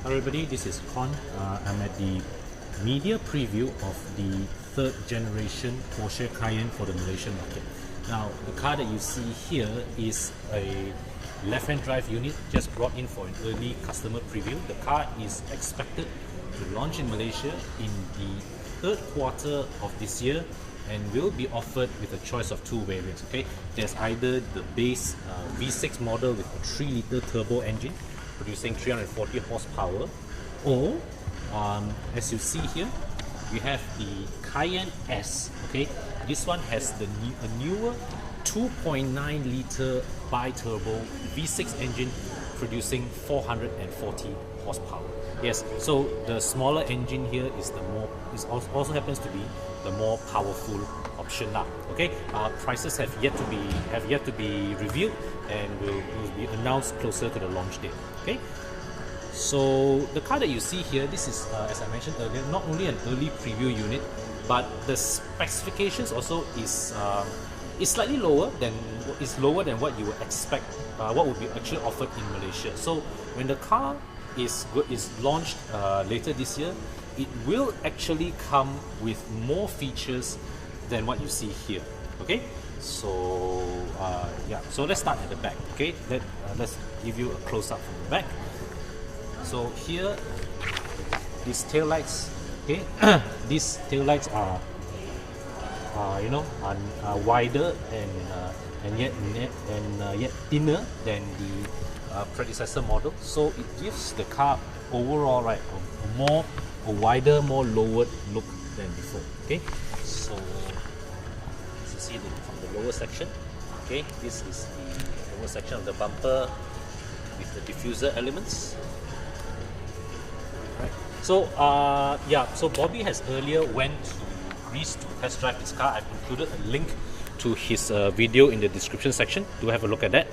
Hello everybody, this is Con. I'm at the media preview of the third generation Porsche Cayenne for the Malaysian market. Now, the car that you see here is a left-hand drive unit just brought in for an early customer preview. The car is expected to launch in Malaysia in the third quarter of this year and will be offered with a choice of two variants. Okay, there's either the base V6 model with a 3-liter turbo engine producing 340 horsepower, or as you see here, we have the Cayenne S. Okay, this one has a newer 2.9-liter biturbo V6 engine producing 440 horsepower. Yes, so the smaller engine here is also happens to be the more powerful option now. Okay, prices have yet to be revealed and will be announced closer to the launch date. Okay, so the car that you see here, this is as I mentioned earlier, not only an early preview unit, but the specifications also is slightly lower than what you would expect, what would be actually offered in Malaysia. So when the car is launched later this year, it will actually come with more features than what you see here. Okay, so so let's start at the back. Okay, let's give you a close-up from the back. So here, these tail lights. Okay, these tail lights are wider and yet thinner than the predecessor model. So it gives the car overall a wider, more lowered look than before. Okay, so as you see from the lower section, okay, this is the lower section of the bumper with the diffuser elements. Right. So so Bobby has earlier went to Greece to test drive his car. I've included a link to his video in the description section. Do have a look at that.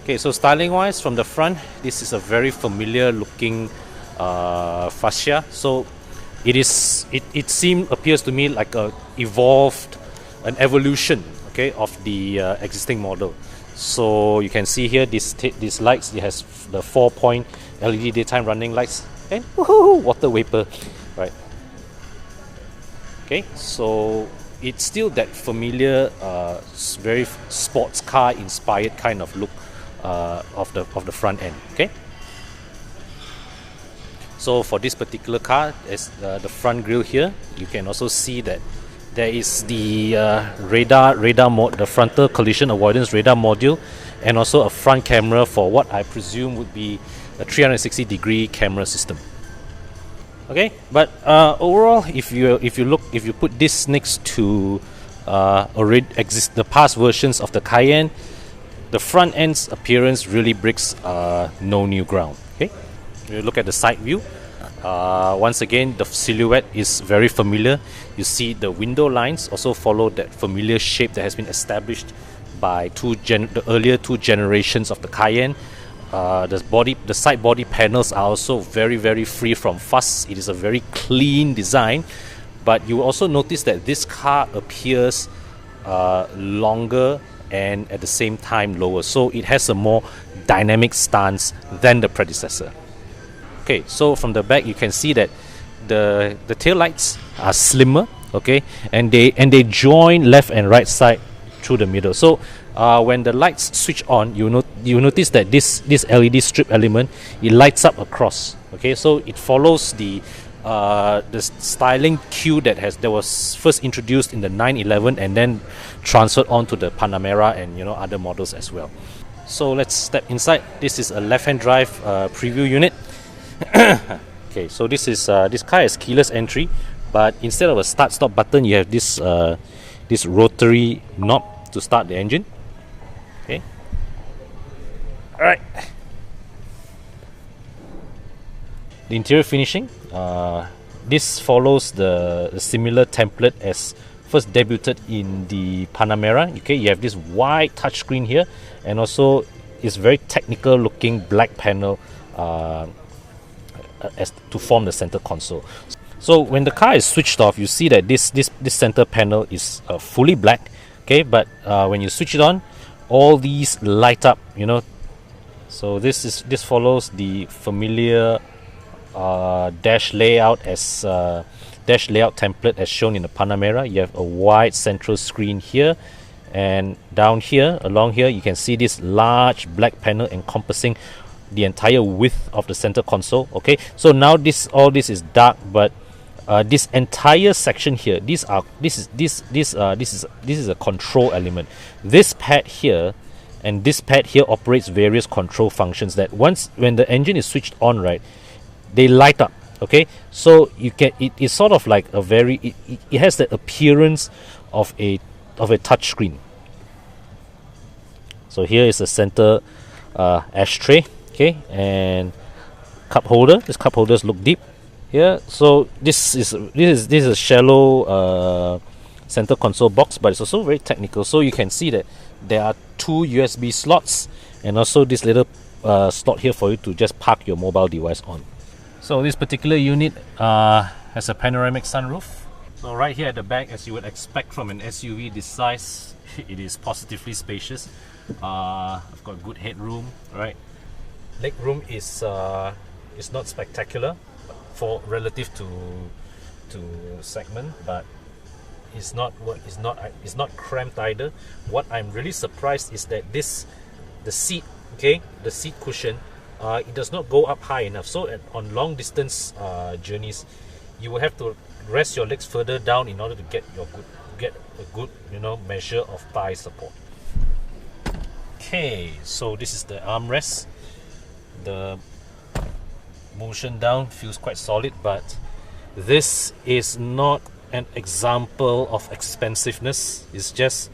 Okay, so styling wise, from the front, this is a very familiar looking fascia. So it appears to me like an evolution, okay, of the existing model. So you can see here these lights. It has the 4-point LED daytime running lights and water vapor, right? Okay, so it's still that familiar, very sports car inspired kind of look of the front end. Okay. So for this particular car, as the front grille here, you can also see that there is the the frontal collision avoidance radar module, and also a front camera for what I presume would be a 360-degree camera system. Okay, but overall, if you put this next to the past versions of the Cayenne, the front end's appearance really breaks no new ground. Okay, if you look at the side view, once again the silhouette is very familiar. You see the window lines also follow that familiar shape that has been established by the earlier two generations of the Cayenne. The side body panels are also very, very free from fuss. It is a very clean design, but you will also notice that this car appears longer and at the same time lower, so it has a more dynamic stance than the predecessor. Okay, so from the back you can see that the tail lights are slimmer, okay, and they join left and right side through the middle. So when the lights switch on, you notice that this LED strip element, it lights up across. Okay, so it follows the styling cue that was first introduced in the 911 and then transferred onto the Panamera and other models as well. So let's step inside. This is a left-hand drive preview unit. Okay, so this car has keyless entry, but instead of a start-stop button, you have this rotary knob to start the engine. Okay. All right. The interior finishing. This follows the similar template as first debuted in the Panamera. Okay, you have this wide touchscreen here, and also it's very technical looking black panel as to form the center console. So when the car is switched off, you see that this center panel is fully black. Okay, but when you switch it on, all these light up. So this follows the familiar dash layout template as shown in the Panamera. You have a wide central screen here, and down here, along here, you can see this large black panel encompassing the entire width of the center console. Okay, so now all this is dark, but this entire section here, this is a control element. This pad here and this pad here operates various control functions that when the engine is switched on, right, they light up. Okay, so you can it's sort of like a it has the appearance of a touch screen. So here is the center ashtray, okay, and cup holder. These cup holders look deep here. So this is a shallow center console box, but it's also very technical. So you can see that there are 2 USB slots and also this little slot here for you to just park your mobile device on. So this particular unit has a panoramic sunroof. So right here at the back, as you would expect from an SUV this size, it is positively spacious. I've got good headroom, right? Leg room is not spectacular for relative to segment, but it's not cramped either. What I'm really surprised is that the seat cushion, it does not go up high enough. So on long distance journeys, you will have to rest your legs further down in order to get a good measure of thigh support. Okay, so this is the armrest. The motion down feels quite solid, but this is not an example of expensiveness. It's just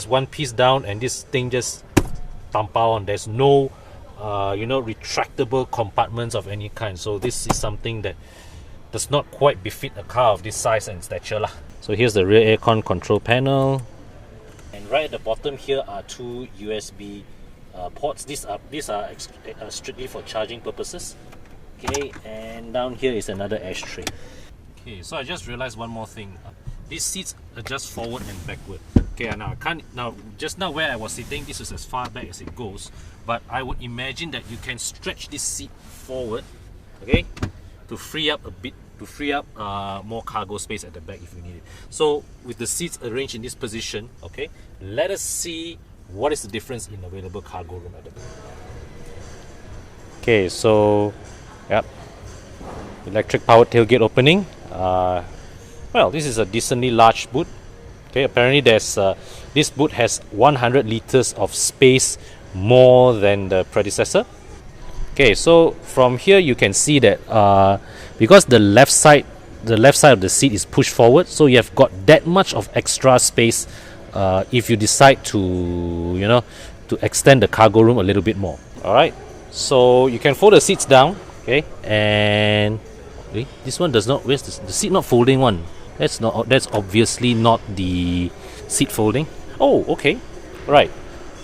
one piece down, and this thing just tampao on. There's no retractable compartments of any kind. So this is something that does not quite befit a car of this size and stature lah. So here's the rear aircon control panel, and right at the bottom here are 2 USB ports. These are strictly for charging purposes. Okay, and down here is another ashtray. Okay, so I just realized one more thing. These seats adjust forward and backward. Okay, now just now where I was sitting, this is as far back as it goes, but I would imagine that you can stretch this seat forward, okay, to free up more cargo space at the back if you need it. So with the seats arranged in this position, okay, let us see what is the difference in available cargo room at the back. Okay, so yep, electric powered tailgate opening. Well, this is a decently large boot. Okay, apparently this boot has 100 liters of space more than the predecessor. Okay, so from here you can see that because the left side of the seat is pushed forward, so you have got that much of extra space if you decide to extend the cargo room a little bit more. All right, so you can fold the seats down. Okay, and this one does not. Where's the seat not folding one? That's obviously not the seat folding. Oh, okay, right.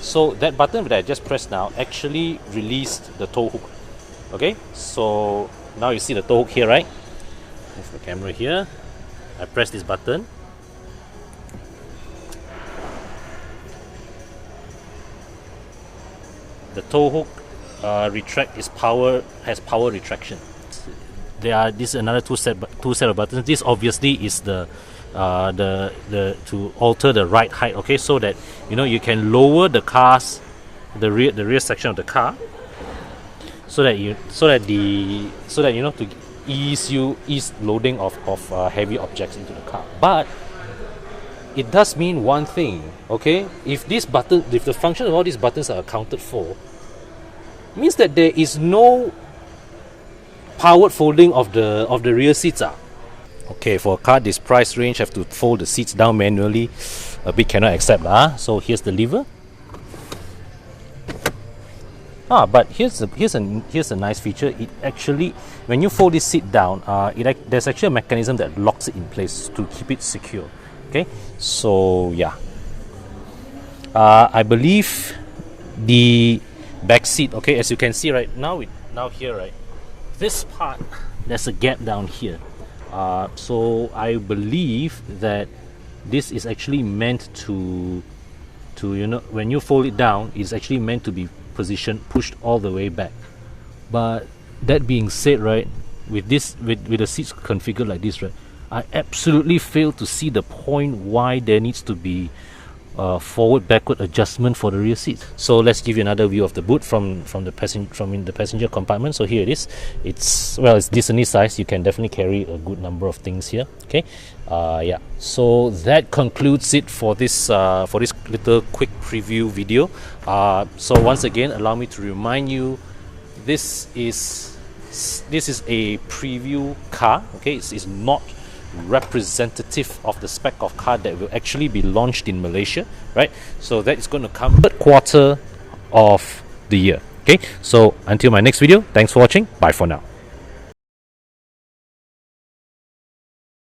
So that button that I just pressed now actually released the tow hook. Okay, so now you see the tow hook here, right? Move the camera here. I press this button. The tow hook has power retraction. This is another two set of buttons. This obviously is the to alter the ride height. Okay, so that you can lower the rear section of the car, to ease loading of heavy objects into the car. But it does mean one thing. Okay, if the function of all these buttons are accounted for, means that there is no powered folding of the rear seats. Okay, for a car this price range, have to fold the seats down manually. A bit cannot accept. So here's the lever. But here's a nice feature. It actually, when you fold this seat down, there's actually a mechanism that locks it in place to keep it secure. Okay, so yeah, I believe the back seat. Okay, as you can see right now, here, right, this part, there's a gap down here. So I believe that this is actually meant to when you fold it down, it's actually meant to be pushed all the way back. But that being said, right, with this, with the seats configured like this, right, I absolutely fail to see the point why there needs to be forward backward adjustment for the rear seats. So let's give you another view of the boot from in the passenger compartment. So here it is. It's decently sized. You can definitely carry a good number of things here. Okay, yeah. So that concludes it for this little quick preview video. So once again, allow me to remind you, this is a preview car. Okay, it's not representative of the spec of car that will actually be launched in Malaysia, right? So that is going to come third quarter of the year. Okay, so until my next video, thanks for watching. Bye for now.